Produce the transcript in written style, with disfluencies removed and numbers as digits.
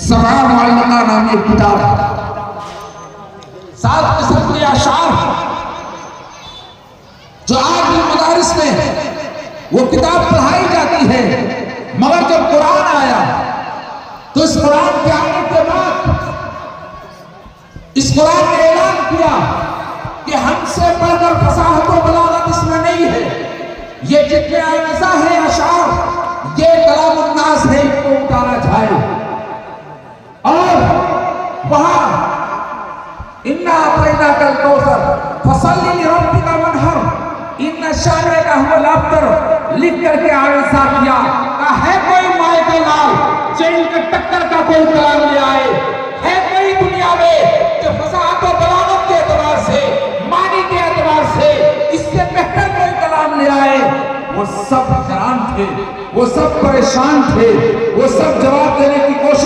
सवार मुअल्लका नामी किताब, 7 किस्म के अशार जो आज भी मदारिस में वो किताब पढ़ाई जाती है। मगर जब कुरान आया तो इस कुरान के आने के बाद इस कुरान ने ऐलान किया कि हमसे बढ़कर फसाहत और बलागत इसमें नहीं है। ये जितने आइज़ा है अशार, ये कलामुन्नास है, इनको उतारा जाए। और वहां इन्ना अपना कल कौसर फसल्ली लिरब्बिका वनहर इन्ना शानिअका हुवल अब्तर लिख करके आइज़ा किया। का है कोई माए का लाल जो इनके टक्कर का कोई कलाम ले आए? है कोई दुनिया में जो फसाहत और बलागत के एतबार से, मानी के एतबार से इससे बेहतर कोई कलाम ले आए? वो सब हैरान थे, वो सब परेशान थे, वो सब जवाब देने की कोशिश